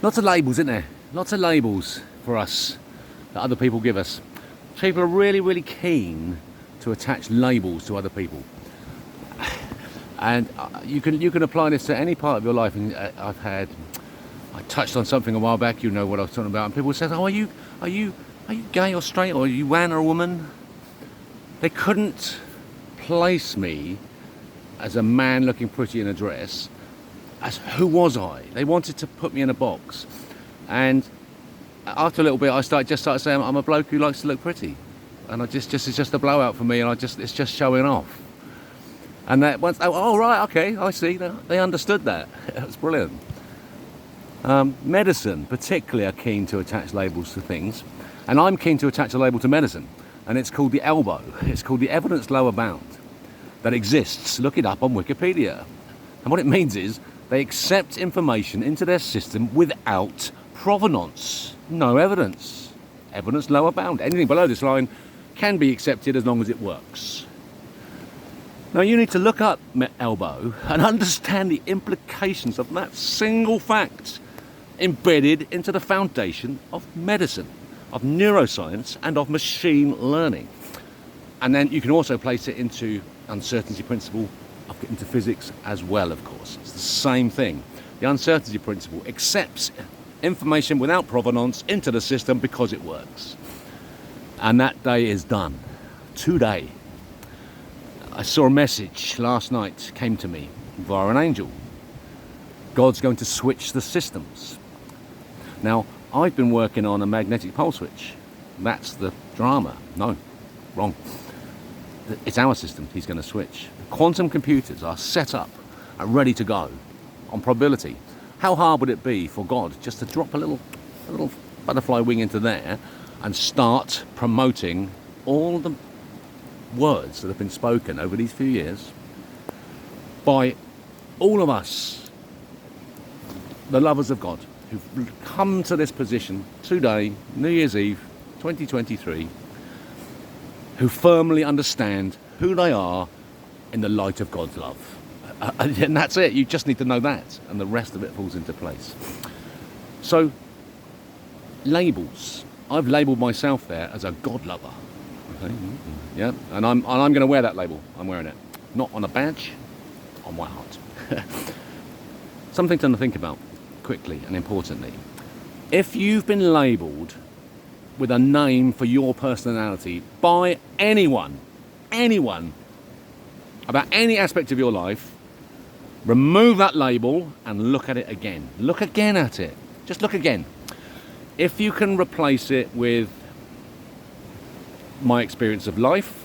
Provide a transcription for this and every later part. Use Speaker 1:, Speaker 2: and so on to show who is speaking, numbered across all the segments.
Speaker 1: Lots of labels, isn't there? Lots of labels for us that other people give us. People are really, really keen to attach labels to other people. And you can apply this to any part of your life. And I touched on something a while back. You know what I was talking about. And people said, "Oh, are you gay or straight, or are you man or a woman?" They couldn't place me as a man looking pretty in a dress. As who was I? They wanted to put me in a box. And after a little bit, I started saying I'm a bloke who likes to look pretty, and it's just a blowout for me, and it's just showing off. And that once, oh right, okay, I see. They understood that. It was brilliant. Medicine, particularly, are keen to attach labels to things, and I'm keen to attach a label to medicine, and it's called the elbow. It's called the evidence lower bound that exists. Look it up on Wikipedia. And what it means is they accept information into their system without provenance. No evidence. Evidence lower bound. Anything below this line can be accepted as long as it works. Now you need to look up elbow and understand the implications of that single fact embedded into the foundation of medicine, of neuroscience, and of machine learning. And then you can also place it into uncertainty principle, into physics as well, of course. It's the same thing. The uncertainty principle accepts information without provenance into the system because it works. And that day is done. Today. I saw a message last night, came to me via an angel. God's going to switch the systems. Now, I've been working on a magnetic pole switch. That's the drama. No, wrong. It's our system he's going to switch. Quantum computers are set up and ready to go on probability. How hard would it be for God just to drop a little butterfly wing into there and start promoting all the words that have been spoken over these few years by all of us, the lovers of God, who've come to this position today, New Year's Eve 2023, who firmly understand who they are in the light of God's love. And that's it. You just need to know that, and the rest of it falls into place. So, labels. I've labelled myself there as a God lover. Okay? Yeah, and I'm going to wear that label. I'm wearing it, not on a badge, on my heart. Something to think about quickly and importantly. If you've been labelled with a name for your personality by anyone, about any aspect of your life, remove that label and look at it again. Look again at it. Just look again. If you can replace it with my experience of life,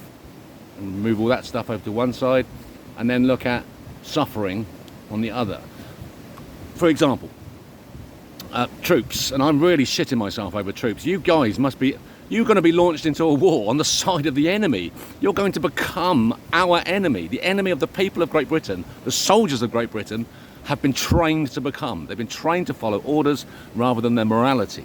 Speaker 1: and move all that stuff over to one side, and then look at suffering on the other. For example, troops, and I'm really shitting myself over troops. You guys you're going to be launched into a war on the side of the enemy. You're going to become our enemy, the enemy of the people of Great Britain. The soldiers of Great Britain have been trained to become. They've been trained to follow orders rather than their morality.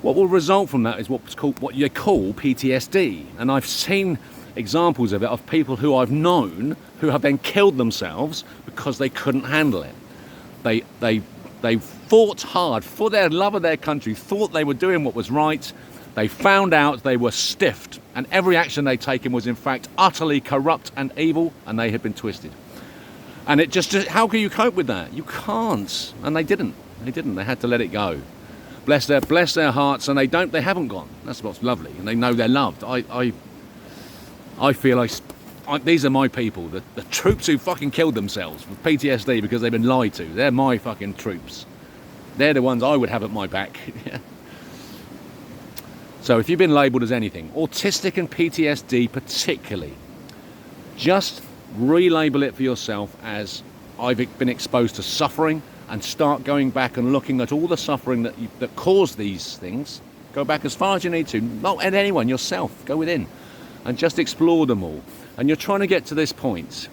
Speaker 1: What will result from that is what you call PTSD. And I've seen examples of it, of people who I've known who have then killed themselves because they couldn't handle it. They fought hard for their love of their country, thought they were doing what was right. They found out they were stiffed, and every action they'd taken was in fact utterly corrupt and evil, and they had been twisted. And it just how can you cope with that? You can't. And they didn't. They had to let it go. Bless their hearts, and they haven't gone. That's what's lovely, and they know they're loved. I feel these are my people, the troops who fucking killed themselves with PTSD because they've been lied to. They're my fucking troops. They're the ones I would have at my back. So if you've been labelled as anything, autistic and PTSD particularly, just relabel it for yourself as I've been exposed to suffering, and start going back and looking at all the suffering that caused these things. Go back as far as you need to, not at anyone, yourself. Go within and just explore them all. And you're trying to get to this point,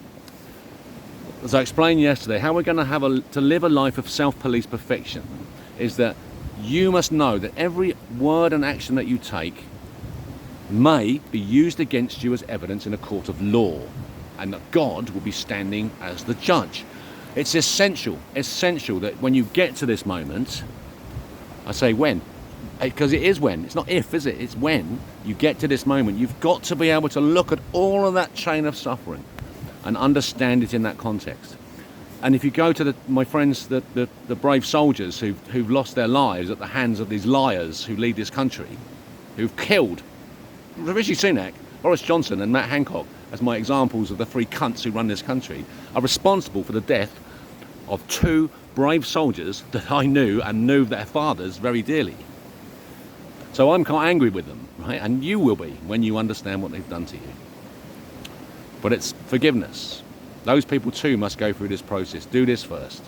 Speaker 1: as I explained yesterday, how we're going to live a life of self-police perfection is that you must know that every word and action that you take may be used against you as evidence in a court of law, and that God will be standing as the judge. It's essential that when you get to this moment, I say when, because it is when. It's not if, is it? It's when you get to this moment. You've got to be able to look at all of that chain of suffering and understand it in that context. And if you go to my friends, the brave soldiers who've lost their lives at the hands of these liars who lead this country, who've killed Rishi Sunak, Boris Johnson and Matt Hancock, as my examples of the three cunts who run this country, are responsible for the death of 2 brave soldiers that I knew and knew their fathers very dearly. So I'm quite angry with them, right? And you will be when you understand what they've done to you. But it's forgiveness. Those people too must go through this process. Do this first.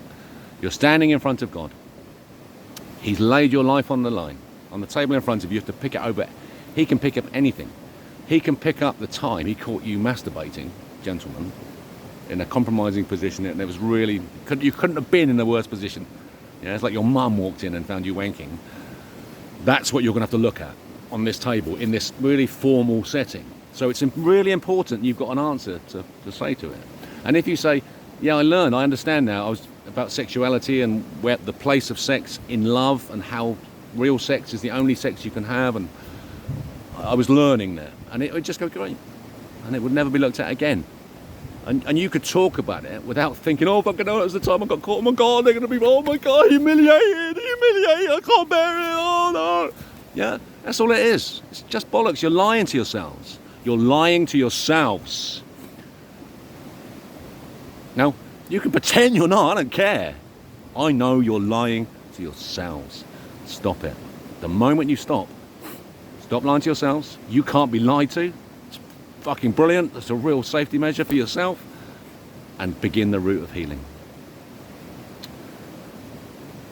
Speaker 1: You're standing in front of God. He's laid your life on the line. On the table in front of you, you have to pick it over. He can pick up anything. He can pick up the time he caught you masturbating, gentlemen, in a compromising position. And it was really, you couldn't have been in a worse position. Yeah, it's like your mum walked in and found you wanking. That's what you're going to have to look at on this table in this really formal setting. So it's really important you've got an answer to say to it. And if you say, yeah, I understand now, I was about sexuality and where the place of sex in love and how real sex is the only sex you can have, and I was learning there, and it would just go great, and it would never be looked at again. And you could talk about it without thinking, oh, fucking hell, it was the time I got caught, oh my God, they're going to be, oh my God, humiliated, I can't bear it, oh no. Yeah, that's all it is. It's just bollocks. You're lying to yourselves. You're lying to yourselves. Now, you can pretend you're not, I don't care. I know you're lying to yourselves. Stop it. The moment you stop lying to yourselves. You can't be lied to. It's fucking brilliant. It's a real safety measure for yourself. And begin the route of healing.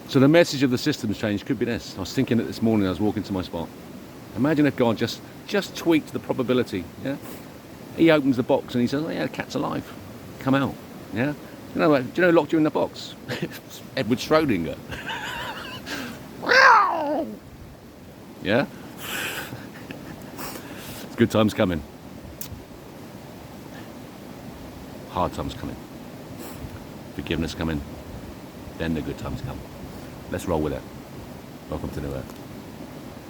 Speaker 1: So the message of the systems change could be this. I was thinking it this morning, I was walking to my spot. Imagine if God just tweaked the probability, yeah? He opens the box and he says, oh yeah, the cat's alive. Come out, yeah? Do you know who locked you in the box? Edward Schrodinger. Yeah? Good times coming. Hard times coming. Forgiveness coming. Then the good times come. Let's roll with it. Welcome to New Earth.